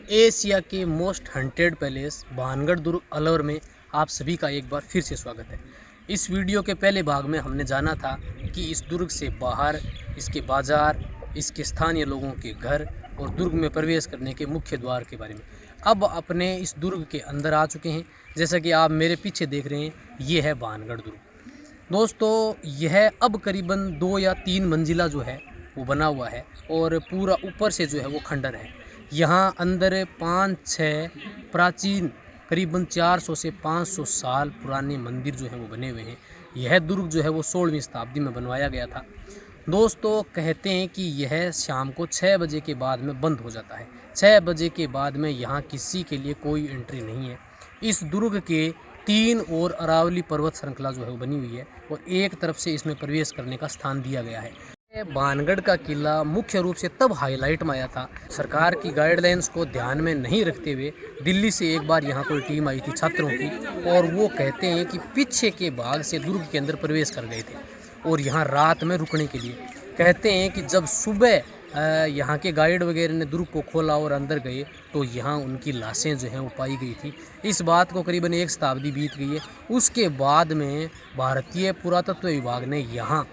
Asia के most hunted palace Bhangarh दुर्ग अलवर में आप सभी का एक बार फिर से स्वागत है। इस वीडियो के पहले भाग में हमने जाना था कि इस दुर्ग से बाहर इसके बाज़ार, इसके स्थानीय लोगों के घर और दुर्ग में प्रवेश करने के मुख्य द्वार के बारे में। अब अपने इस दुर्ग के अंदर आ चुके हैं। जैसा कि आप मेरे पीछे देख रहे हैं, ये है भानगढ़ दुर्ग। दोस्तों, यह अब करीबन 2 या 3 मंजिला जो है वो बना हुआ है और पूरा ऊपर से जो है वो खंडर है। यहाँ अंदर 5-6 प्राचीन करीबन 400 से 500 साल पुराने मंदिर जो हैं वो बने हुए हैं। यह दुर्ग जो है वो 16वीं शताब्दी में बनवाया गया था। दोस्तों, कहते हैं कि यह शाम को 6 बजे के बाद में बंद हो जाता है। 6 बजे के बाद में यहाँ किसी के लिए कोई एंट्री नहीं है। इस दुर्ग के 3 और अरावली पर्वत श्रृंखला जो है वो बनी हुई है और एक तरफ से इसमें प्रवेश करने का स्थान दिया गया है। भानगढ़ का किला मुख्य रूप से तब हाईलाइट में आया था, सरकार की गाइडलाइंस को ध्यान में नहीं रखते हुए दिल्ली से एक बार यहाँ कोई टीम आई थी छात्रों की, और वो कहते हैं कि पीछे के भाग से दुर्ग के अंदर प्रवेश कर गए थे और यहाँ रात में रुकने के लिए। कहते हैं कि जब सुबह यहाँ के गाइड वगैरह ने दुर्ग को खोला और अंदर गए तो यहाँ उनकी लाशें जो हैं वो पाई गई थी। इस बात को करीबन 1 शताब्दी बीत गई है। उसके बाद में भारतीय पुरातत्व विभाग ने यहाँ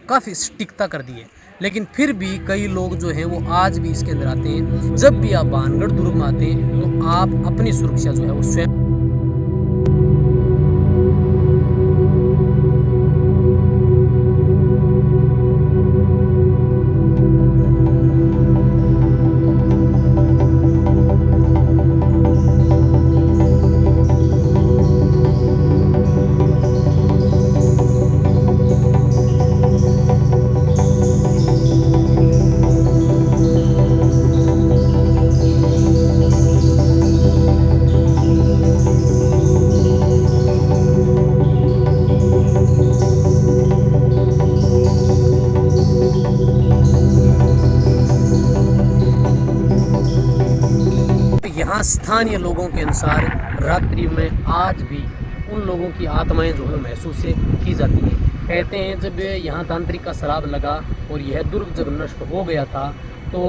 काफ़ी सटीकता कर दी है, लेकिन फिर भी कई लोग जो हैं वो आज भी इसके अंदर आते हैं। जब भी आप भानगढ़ दुर्ग में आते हैं तो आप अपनी सुरक्षा जो है वो स्वयं यहाँ स्थानीय लोगों के अनुसार रात्रि में आज भी उन लोगों की आत्माएं जो है महसूस की जाती हैं। कहते हैं जब यहाँ तांत्रिक का श्राप लगा और यह दुर्ग जब नष्ट हो गया था तो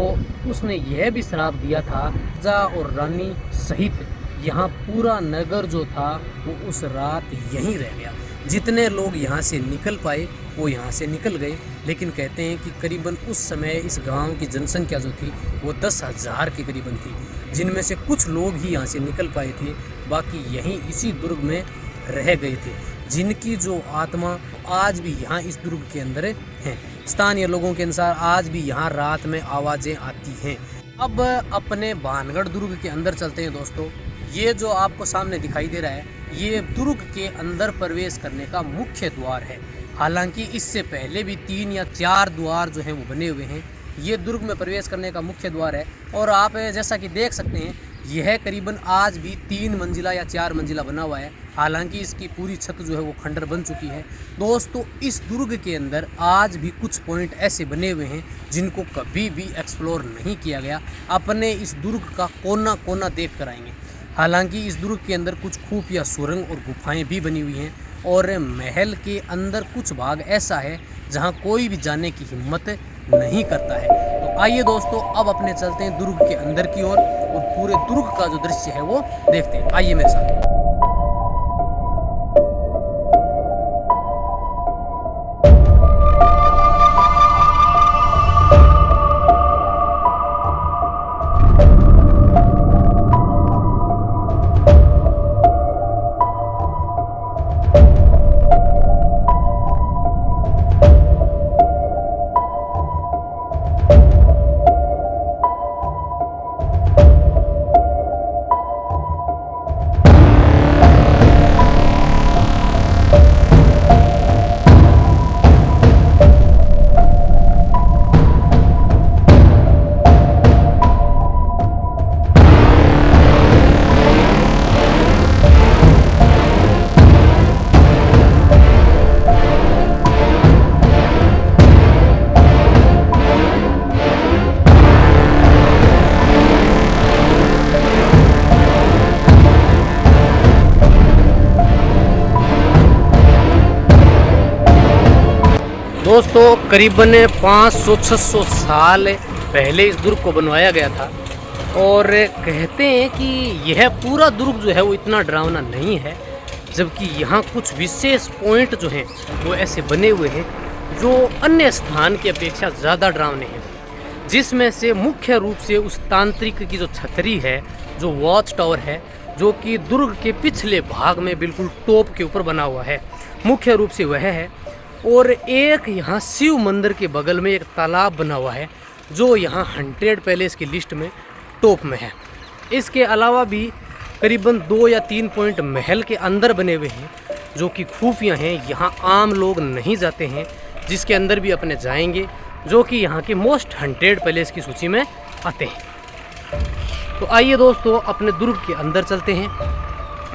उसने यह भी श्राप दिया था राजा और रानी सहित यहाँ पूरा नगर जो था वो उस रात यहीं रह गया। जितने लोग यहाँ से निकल पाए वो यहाँ से निकल गए, लेकिन कहते हैं कि करीबन उस समय इस गांव की जनसंख्या जो थी वो 10,000 के करीबन थी, जिनमें से कुछ लोग ही यहाँ से निकल पाए थे, बाकी यहीं इसी दुर्ग में रह गए थे, जिनकी जो आत्मा आज भी यहाँ इस दुर्ग के अंदर हैं। स्थानीय लोगों के अनुसार आज भी यहाँ रात में आवाज़ें आती हैं। अब अपने भानगढ़ दुर्ग के अंदर चलते हैं। दोस्तों, ये जो आपको सामने दिखाई दे रहा है ये दुर्ग के अंदर प्रवेश करने का मुख्य द्वार है। हालांकि इससे पहले भी 3 या 4 द्वार जो हैं वो बने हुए हैं। ये दुर्ग में प्रवेश करने का मुख्य द्वार है और आप जैसा कि देख सकते हैं यह करीबन आज भी 3 मंजिला या 4 मंजिला बना हुआ है। हालांकि इसकी पूरी छत जो है वो खंडर बन चुकी है। दोस्तों, इस दुर्ग के अंदर आज भी कुछ पॉइंट ऐसे बने हुए हैं जिनको कभी भी एक्सप्लोर नहीं किया गया। अपने इस दुर्ग का कोना कोना देख कर आएंगे। हालांकि इस दुर्ग के अंदर कुछ खुफिया सुरंग और गुफाएं भी बनी हुई हैं और महल के अंदर कुछ भाग ऐसा है जहां कोई भी जाने की हिम्मत नहीं करता है। तो आइए दोस्तों, अब अपने चलते हैं दुर्ग के अंदर की ओर और पूरे दुर्ग का जो दृश्य है वो देखते हैं। आइए मेरे साथ। दोस्तों, करीबन 500-600 साल पहले इस दुर्ग को बनवाया गया था और कहते हैं कि यह पूरा दुर्ग जो है वो इतना डरावना नहीं है, जबकि यहाँ कुछ विशेष पॉइंट जो हैं वो ऐसे बने हुए हैं जो अन्य स्थान की अपेक्षा ज़्यादा डरावने हैं, जिसमें से मुख्य रूप से उस तांत्रिक की जो छतरी है, जो वॉच टावर है, जो कि दुर्ग के पिछले भाग में बिल्कुल टॉप के ऊपर बना हुआ है, मुख्य रूप से वह है। और एक यहाँ शिव मंदिर के बगल में एक तालाब बना हुआ है जो यहाँ 100 पैलेस की लिस्ट में टॉप में है। इसके अलावा भी करीबन 2 या 3 पॉइंट महल के अंदर बने हुए हैं जो कि खुफिया हैं, यहाँ आम लोग नहीं जाते हैं, जिसके अंदर भी अपने जाएंगे, जो कि यहाँ के मोस्ट 100 पैलेस की सूची में आते हैं। तो आइए दोस्तों अपने दुर्ग के अंदर चलते हैं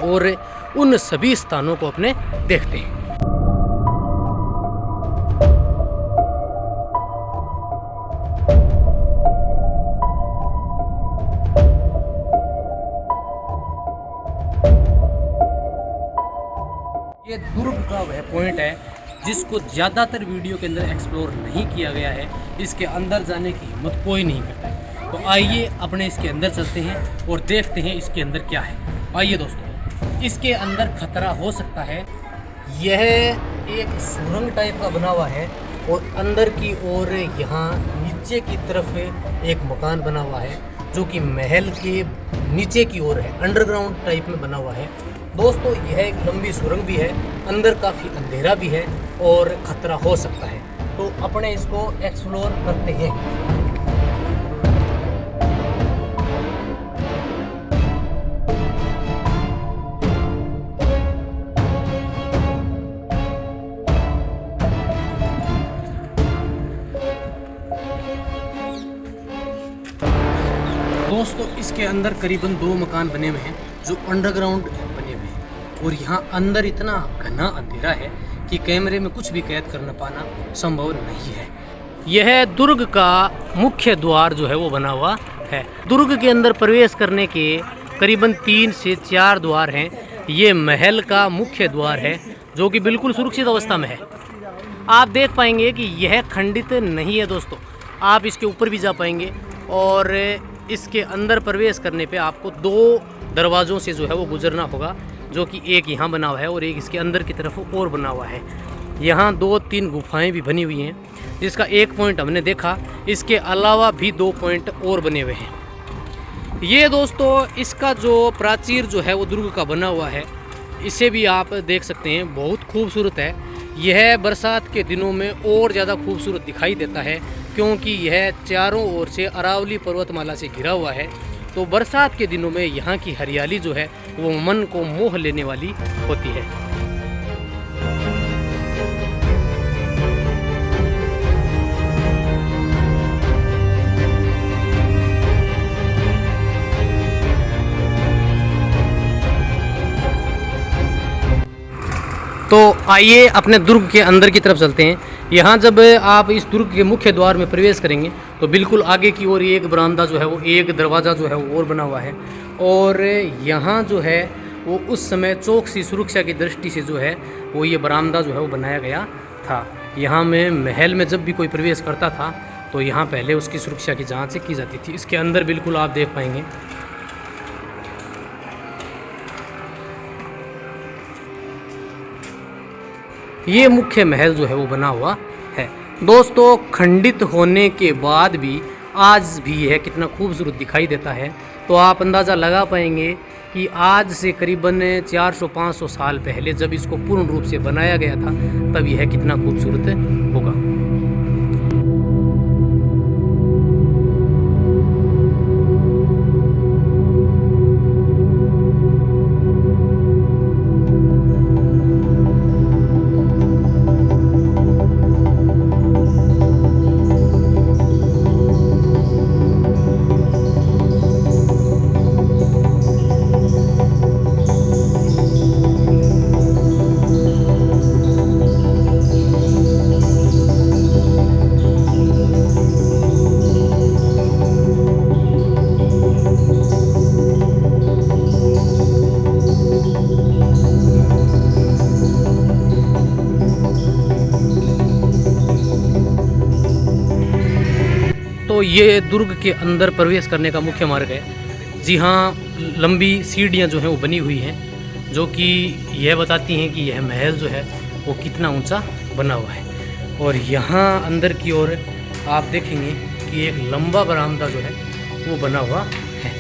और उन सभी स्थानों को अपने देखते हैं। ये दुर्ग का वह पॉइंट है जिसको ज़्यादातर वीडियो के अंदर एक्सप्लोर नहीं किया गया है, इसके अंदर जाने की हिम्मत कोई नहीं करता है। तो आइए अपने इसके अंदर चलते हैं और देखते हैं इसके अंदर क्या है। आइए दोस्तों, इसके अंदर खतरा हो सकता है। यह एक सुरंग टाइप का बना हुआ है और अंदर की ओर यहाँ नीचे की तरफ एक मकान बना हुआ है जो कि महल के नीचे की ओर है, अंडरग्राउंड टाइप में बना हुआ है। दोस्तों यह एक लंबी सुरंग भी है, अंदर काफ़ी अंधेरा भी है और ख़तरा हो सकता है। तो अपने इसको एक्सप्लोर करते हैं। दोस्तों इसके अंदर करीबन 2 मकान बने हुए हैं जो अंडरग्राउंड बने हुए हैं और यहाँ अंदर इतना घना अंधेरा है कि कैमरे में कुछ भी कैद करना पाना संभव नहीं है। यह दुर्ग का मुख्य द्वार जो है वो बना हुआ है। दुर्ग के अंदर प्रवेश करने के करीबन 3 से 4 द्वार हैं। ये महल का मुख्य द्वार है जो कि बिल्कुल सुरक्षित अवस्था में है। आप देख पाएंगे कि यह खंडित नहीं है दोस्तों, आप इसके ऊपर भी जा पाएंगे और इसके अंदर प्रवेश करने पे आपको 2 दरवाज़ों से जो है वो गुजरना होगा, जो कि एक यहाँ बना हुआ है और एक इसके अंदर की तरफ और बना हुआ है। यहाँ 2-3 गुफाएं भी बनी हुई हैं, जिसका एक पॉइंट हमने देखा, इसके अलावा भी 2 पॉइंट और बने हुए हैं। ये दोस्तों इसका जो प्राचीर जो है वो दुर्ग का बना हुआ है, इसे भी आप देख सकते हैं, बहुत खूबसूरत है। यह बरसात के दिनों में और ज़्यादा खूबसूरत दिखाई देता है क्योंकि यह चारों ओर से अरावली पर्वतमाला से घिरा हुआ है। तो बरसात के दिनों में यहाँ की हरियाली जो है वो मन को मोह लेने वाली होती है। तो आइए अपने दुर्ग के अंदर की तरफ चलते हैं। यहाँ जब आप इस दुर्ग के मुख्य द्वार में प्रवेश करेंगे तो बिल्कुल आगे की ओर एक बरामदा जो है वो, एक दरवाज़ा जो है वो और बना हुआ है। और यहाँ जो है वो उस समय चौकसी सुरक्षा की दृष्टि से जो है वो ये बरामदा जो है वो बनाया गया था। यहाँ में महल में जब भी कोई प्रवेश करता था तो यहाँ पहले उसकी सुरक्षा की जाँच की जाती थी। इसके अंदर बिल्कुल आप देख पाएंगे। ये मुख्य महल जो है वो बना हुआ है। दोस्तों खंडित होने के बाद भी आज भी यह कितना खूबसूरत दिखाई देता है, तो आप अंदाज़ा लगा पाएंगे कि आज से करीबन 400-500 साल पहले जब इसको पूर्ण रूप से बनाया गया था तब यह कितना खूबसूरत होगा। ये दुर्ग के अंदर प्रवेश करने का मुख्य मार्ग है। जी हाँ, लंबी सीढ़ियाँ जो हैं वो बनी हुई हैं, जो कि यह बताती हैं कि यह महल जो है वो कितना ऊंचा बना हुआ है। और यहाँ अंदर की ओर आप देखेंगे कि एक लंबा बरामदा जो है वो बना हुआ है।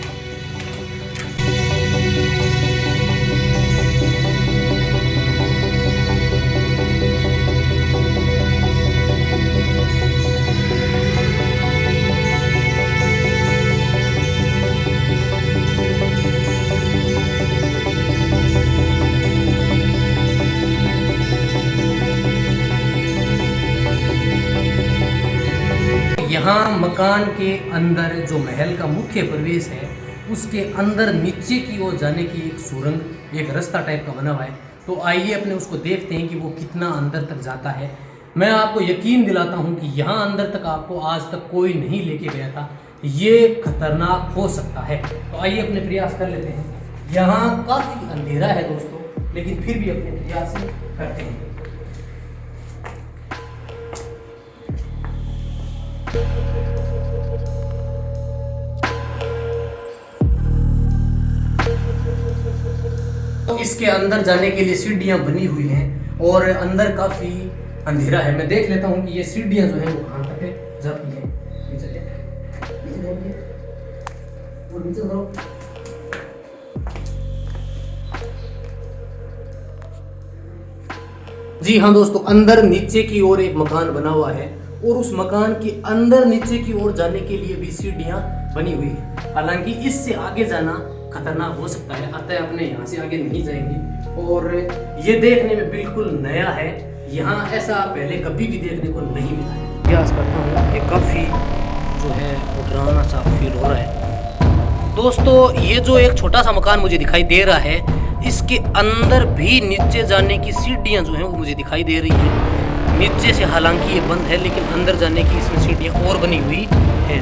यहाँ मकान के अंदर जो महल का मुख्य प्रवेश है, उसके अंदर नीचे की ओर जाने की एक सुरंग, एक रास्ता टाइप का बना हुआ है। तो आइए अपने उसको देखते हैं कि वो कितना अंदर तक जाता है। मैं आपको यकीन दिलाता हूँ कि यहाँ अंदर तक आपको आज तक कोई नहीं लेके गया था। ये खतरनाक हो सकता है। तो आइए अपने प्रयास कर लेते हैं। यहाँ काफ़ी अंधेरा है दोस्तों, लेकिन फिर भी अपने प्रयास करते हैं। तो इसके अंदर जाने के लिए सीढ़ियां बनी हुई हैं और अंदर काफी अंधेरा है। मैं देख लेता हूं कि ये सीढ़ियां जो है वो कहां तक है जाती है। जी हाँ दोस्तों, अंदर नीचे की ओर एक मकान बना हुआ है और उस मकान के अंदर नीचे की ओर जाने के लिए भी सीढ़ियां बनी हुई है। हालांकि इससे आगे जाना खतरनाक हो सकता है, अतः अपने यहाँ से आगे नहीं जाएंगे। और ये देखने में बिल्कुल नया है, यहाँ ऐसा पहले कभी भी देखने को नहीं मिला है। प्रयास करता हूँ, ये काफ़ी जो है वो डरावना सा फील हो रहा है। दोस्तों, ये जो एक छोटा सा मकान मुझे दिखाई दे रहा है, इसके अंदर भी नीचे जाने की सीढ़ियाँ जो हैं वो मुझे दिखाई दे रही हैं। नीचे से हालांकि ये बंद है, लेकिन अंदर जाने की इसमें सीढ़ियाँ और बनी हुई हैं।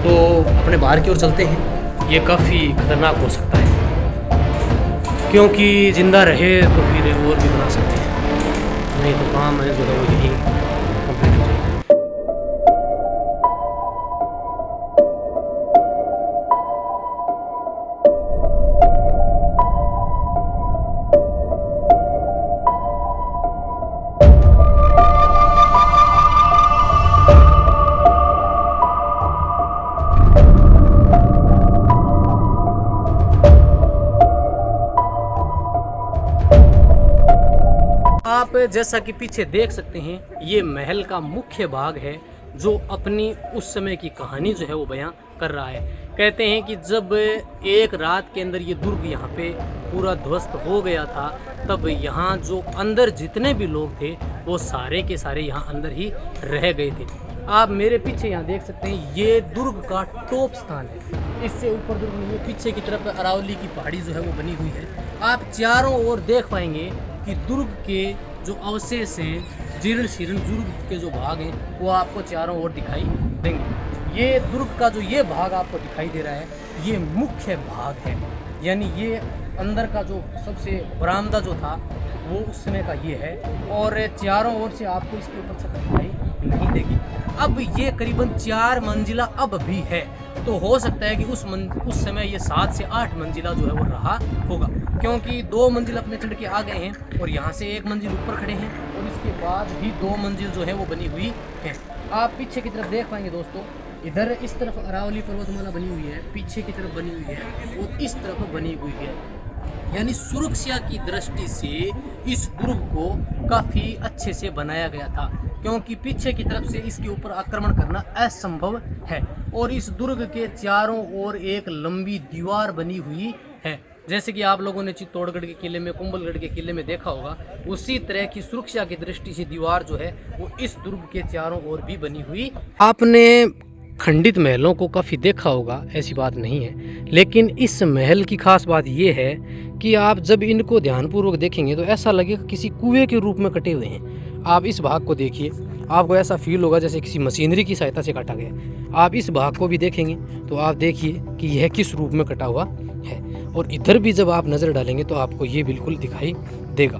तो अपने बाहर की ओर चलते हैं। ये काफ़ी खतरनाक हो सकता है, क्योंकि ज़िंदा रहे तो फिर और भी बना सकते हैं, नहीं तो काम है जो है वो यही कंप्लीट हो जाएगा। आप जैसा कि पीछे देख सकते हैं, ये महल का मुख्य भाग है जो अपनी उस समय की कहानी जो है वो बयां कर रहा है। कहते हैं कि जब एक रात के अंदर ये दुर्ग यहाँ पे पूरा ध्वस्त हो गया था, तब यहाँ जो अंदर जितने भी लोग थे वो सारे के सारे यहाँ अंदर ही रह गए थे। आप मेरे पीछे यहाँ देख सकते हैं, ये दुर्ग का टॉप स्थान है। इससे ऊपर दुर्ग में पीछे की तरफ अरावली की पहाड़ी जो है वो बनी हुई है। आप चारों ओर देख पाएंगे कि दुर्ग के जो अवशेष हैं, जीर्ण शीर्ण दुर्ग के जो भाग हैं वो आपको चारों ओर दिखाई देंगे। ये दुर्ग का जो ये भाग आपको दिखाई दे रहा है, ये मुख्य भाग है। यानी ये अंदर का जो सबसे बरामदा जो था वो उस समय का ये है, और चारों ओर से आपको इसके ऊपर छत दिखाई नहीं देगी। अब ये करीबन 4 मंजिला अब भी है, तो हो सकता है कि उस समय ये 7 से 8 मंजिला जो है वो रहा होगा, क्योंकि 2 मंजिल अपने चढ़ के आ गए हैं और यहाँ से 1 मंजिल ऊपर खड़े हैं, और इसके बाद भी 2 मंजिल जो है वो बनी हुई है। आप पीछे की तरफ देख पाएंगे दोस्तों, इधर इस तरफ अरावली पर्वतमाला बनी हुई है, पीछे की तरफ बनी हुई है और इस तरफ बनी हुई है। यानी सुरक्षा की दृष्टि से इस दुर्ग को काफ़ी अच्छे से बनाया गया था, क्योंकि पीछे की तरफ से इसके ऊपर आक्रमण करना असंभव है। और इस दुर्ग के चारों ओर एक लंबी दीवार बनी हुई है, जैसे कि आप लोगों ने चित्तौड़गढ़ के किले में, कुंभलगढ़ के किले में देखा होगा, उसी तरह की सुरक्षा की दृष्टि से दीवार जो है वो इस दुर्ग के चारों ओर भी बनी हुई। आपने खंडित महलों को काफ़ी देखा होगा, ऐसी बात नहीं है, लेकिन इस महल की खास बात यह है कि आप जब इनको ध्यानपूर्वक देखेंगे तो ऐसा लगेगा किसी कुएं के रूप में कटे हुए हैं। आप इस भाग को देखिए, आपको ऐसा फील होगा जैसे किसी मशीनरी की सहायता से काटा गया। आप इस भाग को भी देखेंगे तो आप देखिए कि यह किस रूप में कटा हुआ है, और इधर भी जब आप नज़र डालेंगे तो आपको ये बिल्कुल दिखाई देगा।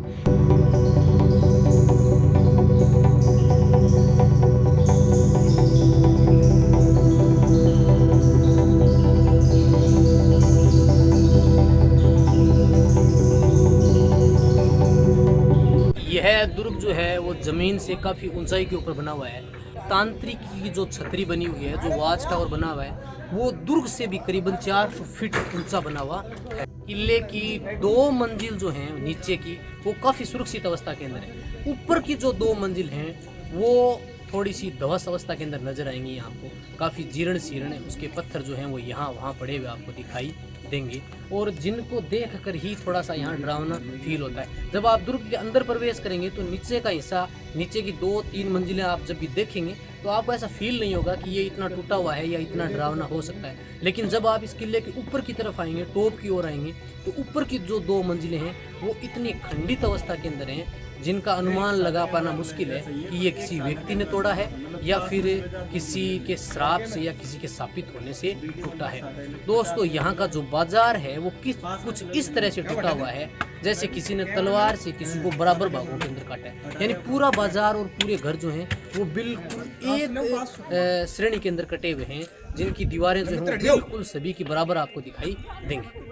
दुर्ग जो है वो ज़मीन से काफ़ी ऊंचाई के ऊपर बना हुआ है। तांत्रिक की जो छतरी बनी हुई है, जो वॉच टावर बना हुआ है, वो दुर्ग से भी करीबन 400 फीट ऊंचा बना हुआ है। किले की 2 मंजिल जो हैं नीचे की, वो काफ़ी सुरक्षित अवस्था के अंदर है। ऊपर की जो 2 मंजिल हैं वो थोड़ी सी ध्वस्त अवस्था के अंदर नजर आएंगी आपको, काफ़ी जीर्ण शीर्ण है। उसके पत्थर जो हैं वो यहाँ वहाँ पड़े हुए आपको दिखाई देंगे, और जिनको देख कर ही थोड़ा सा यहाँ डरावना फील होता है। जब आप दुर्ग के अंदर प्रवेश करेंगे तो नीचे का हिस्सा, नीचे की 2-3 मंजिलें आप जब भी देखेंगे तो आपको ऐसा फील नहीं होगा कि ये इतना टूटा हुआ है या इतना डरावना हो सकता है। लेकिन जब आप इस किले के ऊपर की तरफ आएंगे, टॉप की ओर आएंगे, तो ऊपर की जो 2 मंजिलें हैं वो इतनी खंडित अवस्था के अंदर हैं जिनका अनुमान लगा पाना मुश्किल है कि ये किसी व्यक्ति ने तोड़ा है या फिर किसी के श्राप से या किसी के शापित होने से टूटा है। दोस्तों, यहाँ का जो बाजार है वो कुछ इस तरह से टूटा हुआ है जैसे किसी ने तलवार से किसी को बराबर भागों के अंदर काटा है। यानी पूरा बाजार और पूरे घर जो हैं वो बिल्कुल एक श्रेणी के अंदर कटे हुए हैं, जिनकी दीवारें जो हैं बिल्कुल सभी की बराबर आपको दिखाई देंगी।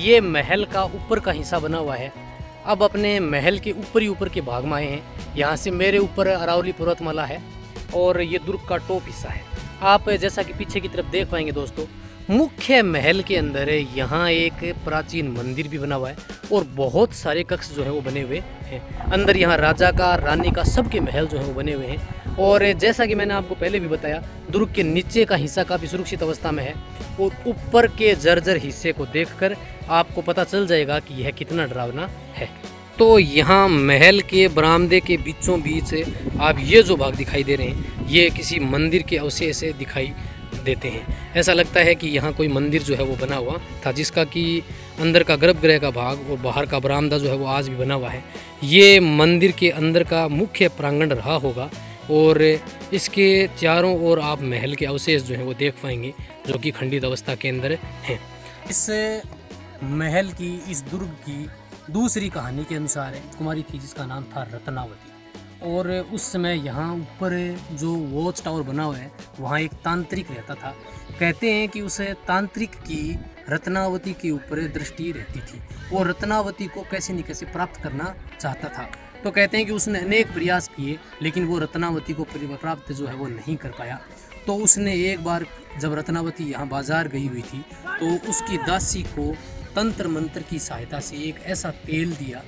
ये महल का ऊपर का हिस्सा बना हुआ है। अब अपने महल के ऊपर के भाग में आए हैं। यहाँ से मेरे ऊपर अरावली पर्वतमाला है और ये दुर्ग का टॉप हिस्सा है। आप जैसा कि पीछे की तरफ देख पाएंगे दोस्तों, मुख्य महल के अंदर यहाँ एक प्राचीन मंदिर भी बना हुआ है और बहुत सारे कक्ष जो है वो बने हुए हैं। अंदर यहाँ राजा का, रानी का, सबके महल जो है वो बने हुए हैं। और जैसा कि मैंने आपको पहले भी बताया, दुर्ग के नीचे का हिस्सा काफ़ी सुरक्षित अवस्था में है और ऊपर के जर्जर हिस्से को देखकर आपको पता चल जाएगा कि यह कितना डरावना है। तो यहाँ महल के बरामदे के बीचों बीच आप ये जो भाग दिखाई दे रहे हैं, ये किसी मंदिर के अवशेष से दिखाई देते हैं। ऐसा लगता है कि यहाँ कोई मंदिर जो है वो बना हुआ था, जिसका कि अंदर का गर्भगृह का भाग और बाहर का बरामदा जो है वो आज भी बना हुआ है। ये मंदिर के अंदर का मुख्य प्रांगण रहा होगा और इसके चारों ओर आप महल के अवशेष जो हैं वो देख पाएंगे, जो कि खंडित अवस्था के अंदर हैं। इस महल की, इस दुर्ग की दूसरी कहानी के अनुसार एक कुमारी थी जिसका नाम था रत्नावती, और उस समय यहाँ ऊपर जो वॉच टावर बना हुआ है वहाँ एक तांत्रिक रहता था। कहते हैं कि उस तांत्रिक की रत्नावती के ऊपर दृष्टि रहती थी। वो रत्नावती को कैसे न कैसे प्राप्त करना चाहता था। तो कहते हैं कि उसने अनेक प्रयास किए, लेकिन वो रत्नावती को प्राप्त जो है वो नहीं कर पाया। तो उसने एक बार जब रत्नावती यहाँ बाजार गई हुई थी तो उसकी दासी को तंत्र मंत्र की सहायता से एक ऐसा तेल दिया,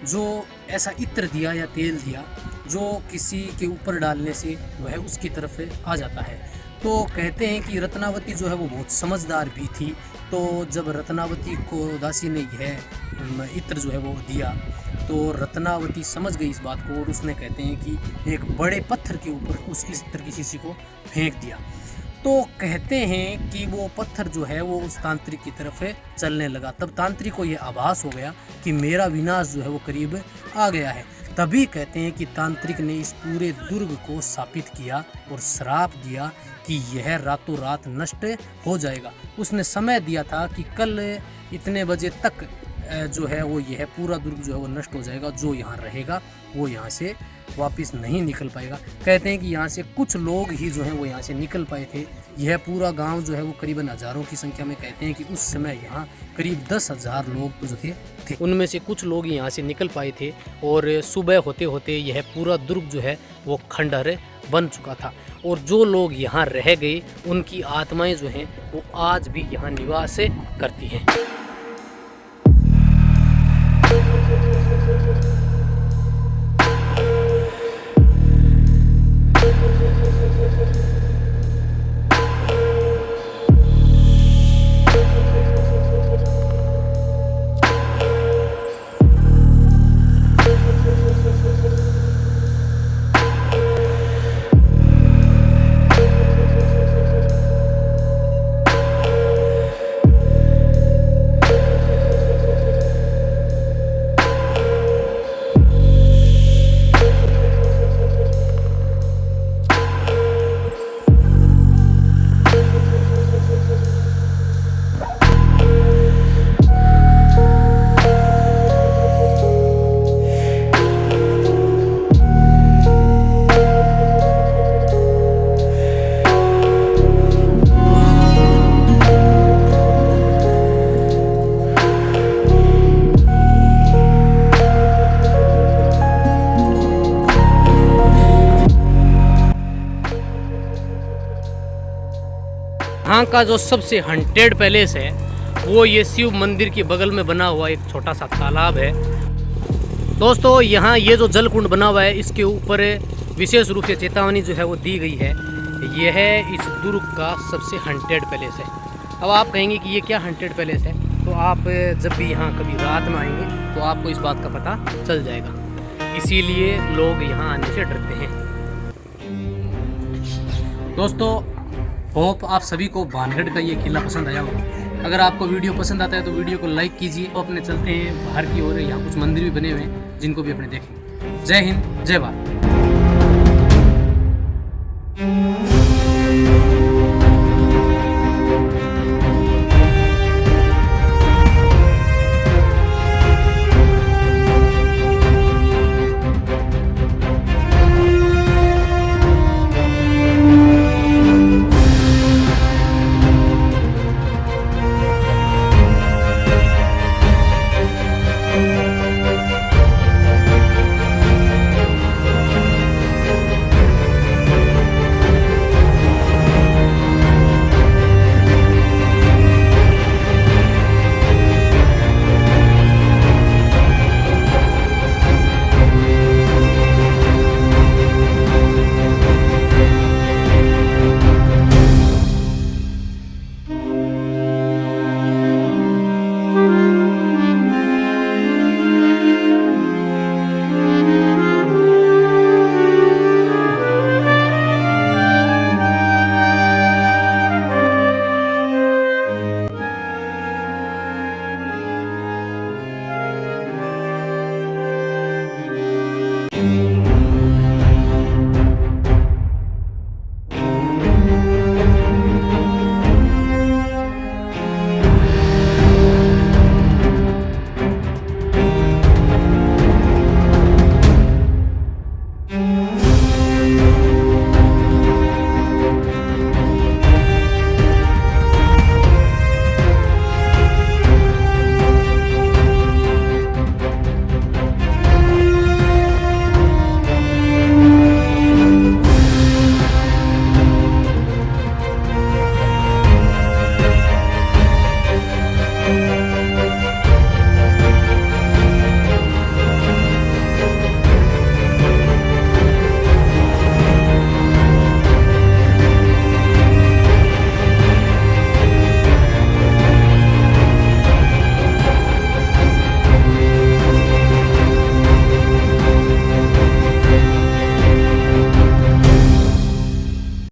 जो ऐसा इत्र दिया या तेल दिया जो किसी के ऊपर डालने से वह उसकी तरफ आ जाता है। तो कहते हैं कि रत्नावती जो है वो बहुत समझदार भी थी। तो जब रत्नावती को दासी ने यह इत्र जो है वो दिया तो रत्नावती समझ गई इस बात को और उसने, कहते हैं कि एक बड़े पत्थर के ऊपर उस इत्र की शीशी को फेंक दिया। तो कहते हैं कि वो पत्थर जो है वो उस तांत्रिक की तरफ चलने लगा। तब तांत्रिक को यह आभास हो गया कि मेरा विनाश जो है वो करीब आ गया है। तभी कहते हैं कि तांत्रिक ने इस पूरे दुर्ग को शापित किया और श्राप दिया कि यह रातों रात नष्ट हो जाएगा। उसने समय दिया था कि कल इतने बजे तक जो है वो यह पूरा दुर्ग जो है वो नष्ट हो जाएगा। जो यहाँ रहेगा वो यहाँ से वापस नहीं निकल पाएगा। कहते हैं कि यहाँ से कुछ लोग ही जो हैं वो यहाँ से निकल पाए थे। यह पूरा गांव जो है वो करीबन हज़ारों की संख्या में, कहते हैं कि उस समय यहाँ करीब 10,000 लोग जो थे उनमें से कुछ लोग यहाँ से निकल पाए थे और सुबह होते होते यह पूरा दुर्ग जो है वो खंडहर बन चुका था। और जो लोग यहाँ रह गए उनकी आत्माएं जो हैं वो आज भी यहाँ निवास करती हैं। यहाँ का जो सबसे हंटेड पैलेस है वो ये शिव मंदिर के बगल में बना हुआ एक छोटा सा तालाब है। दोस्तों यहाँ ये जो जल कुंड बना हुआ है इसके ऊपर विशेष रूप से चेतावनी जो है वो दी गई है। यह है इस दुर्ग का सबसे हंटेड पैलेस है। अब आप कहेंगे कि ये क्या हंटेड पैलेस है, तो आप जब भी यहाँ कभी रात में आएंगे तो आपको इस बात का पता चल जाएगा। इसीलिए लोग यहाँ आने से डरते हैं। दोस्तों होप आप सभी को भानगढ़ का ये किला पसंद आया होगा। अगर आपको वीडियो पसंद आता है तो वीडियो को लाइक कीजिए। तो अपने चलते हैं बाहर की ओर, यहाँ कुछ मंदिर भी बने हुए हैं जिनको भी अपने देखें। जय हिंद, जय भारत।